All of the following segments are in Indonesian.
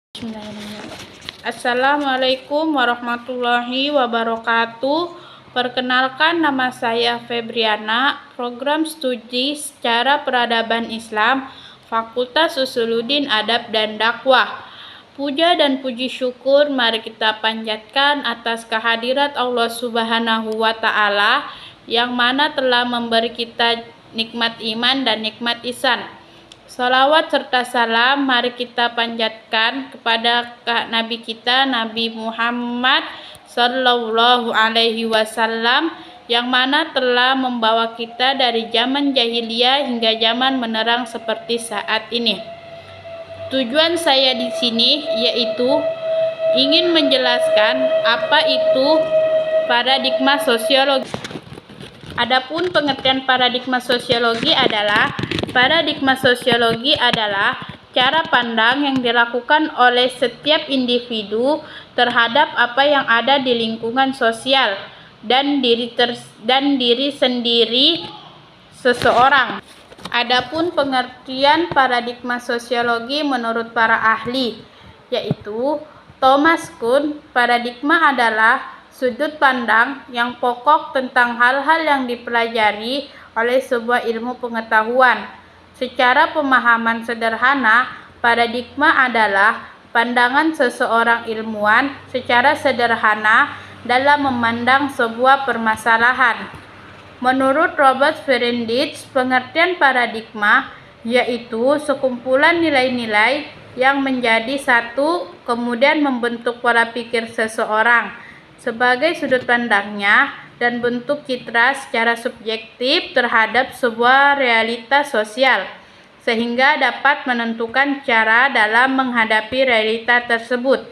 Bismillahirrahmanirrahim. Assalamualaikum warahmatullahi wabarakatuh. Perkenalkan, nama saya Febriana, program studi secara peradaban Islam, Fakultas Usuluddin Adab dan Dakwah. Puja dan puji syukur mari kita panjatkan atas kehadirat Allah Subhanahu wa Ta'ala yang mana telah memberi kita nikmat iman dan nikmat ihsan. Salawat serta salam mari kita panjatkan kepada Nabi kita, Nabi Muhammad Sallallahu Alaihi Wasallam, yang mana telah membawa kita dari zaman jahiliyah hingga zaman menerang seperti saat ini. Tujuan saya di sini yaitu ingin menjelaskan apa itu paradigma sosiologi. Adapun pengertian paradigma sosiologi adalah cara pandang yang dilakukan oleh setiap individu terhadap apa yang ada di lingkungan sosial dan diri sendiri seseorang. Adapun pengertian paradigma sosiologi menurut para ahli, yaitu Thomas Kuhn, paradigma adalah sudut pandang yang pokok tentang hal-hal yang dipelajari oleh sebuah ilmu pengetahuan. Secara pemahaman sederhana, paradigma adalah pandangan seseorang ilmuwan secara sederhana dalam memandang sebuah permasalahan. Menurut Robert Ferenditch, pengertian paradigma yaitu sekumpulan nilai-nilai yang menjadi satu kemudian membentuk pola pikir seseorang sebagai sudut pandangnya dan bentuk citra secara subjektif terhadap sebuah realitas sosial, sehingga dapat menentukan cara dalam menghadapi realita tersebut.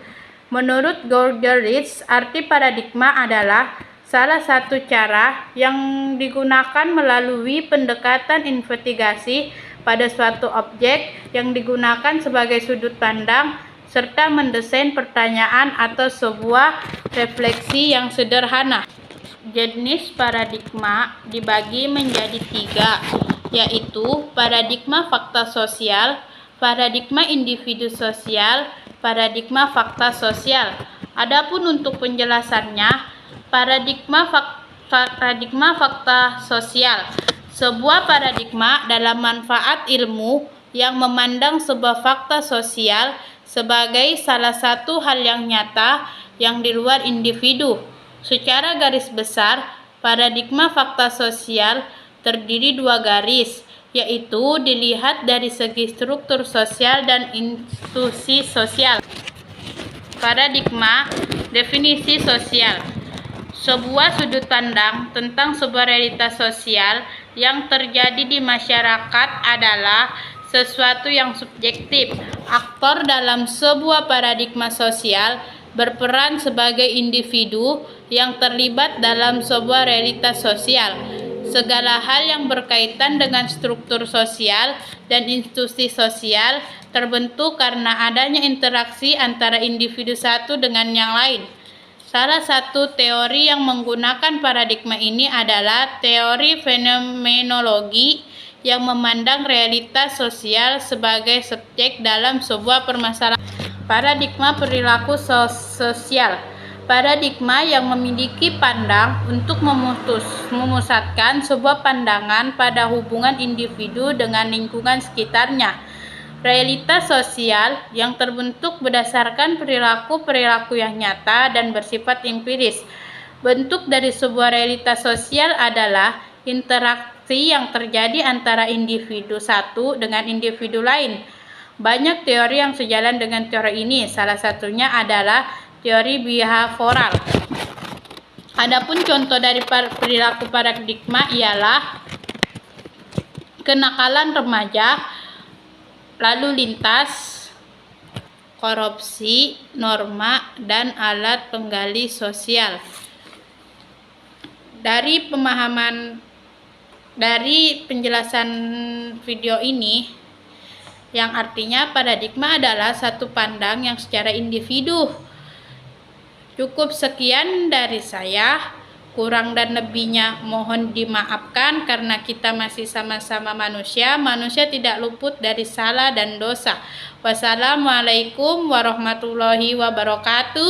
Menurut Goldrich, arti paradigma adalah salah satu cara yang digunakan melalui pendekatan investigasi pada suatu objek yang digunakan sebagai sudut pandang serta mendesain pertanyaan atau sebuah refleksi yang sederhana. Jenis paradigma dibagi menjadi 3, yaitu paradigma fakta sosial, paradigma individu sosial, paradigma fakta sosial. Adapun untuk penjelasannya, paradigma fakta sosial, sebuah paradigma dalam manfaat ilmu yang memandang sebuah fakta sosial sebagai salah satu hal yang nyata yang di luar individu. Secara garis besar, paradigma fakta sosial terdiri 2 garis, yaitu dilihat dari segi struktur sosial dan institusi sosial. Paradigma definisi sosial, sebuah sudut pandang tentang sebuah realitas sosial yang terjadi di masyarakat adalah sesuatu yang subjektif. Aktor dalam sebuah paradigma sosial berperan sebagai individu yang terlibat dalam sebuah realitas sosial. Segala hal yang berkaitan dengan struktur sosial dan institusi sosial terbentuk karena adanya interaksi antara individu satu dengan yang lain. Salah satu teori yang menggunakan paradigma ini adalah teori fenomenologi yang memandang realitas sosial sebagai subjek dalam sebuah permasalahan. Paradigma perilaku sosial, paradigma yang memiliki pandang untuk memusatkan sebuah pandangan pada hubungan individu dengan lingkungan sekitarnya. Realitas sosial yang terbentuk berdasarkan perilaku-perilaku yang nyata dan bersifat empiris. Bentuk dari sebuah realitas sosial adalah interaksi yang terjadi antara individu satu dengan individu lain. Banyak teori yang sejalan dengan teori ini, salah satunya adalah teori behavioral. Adapun contoh dari perilaku paradigma ialah kenakalan remaja, lalu lintas, korupsi, norma, dan alat penggali sosial. Dari penjelasan video ini, yang artinya paradigma adalah satu pandang yang secara individu. Cukup sekian dari saya. Kurang dan lebihnya mohon dimaafkan karena kita masih sama-sama manusia. Manusia tidak luput dari salah dan dosa. Wassalamualaikum warahmatullahi wabarakatuh.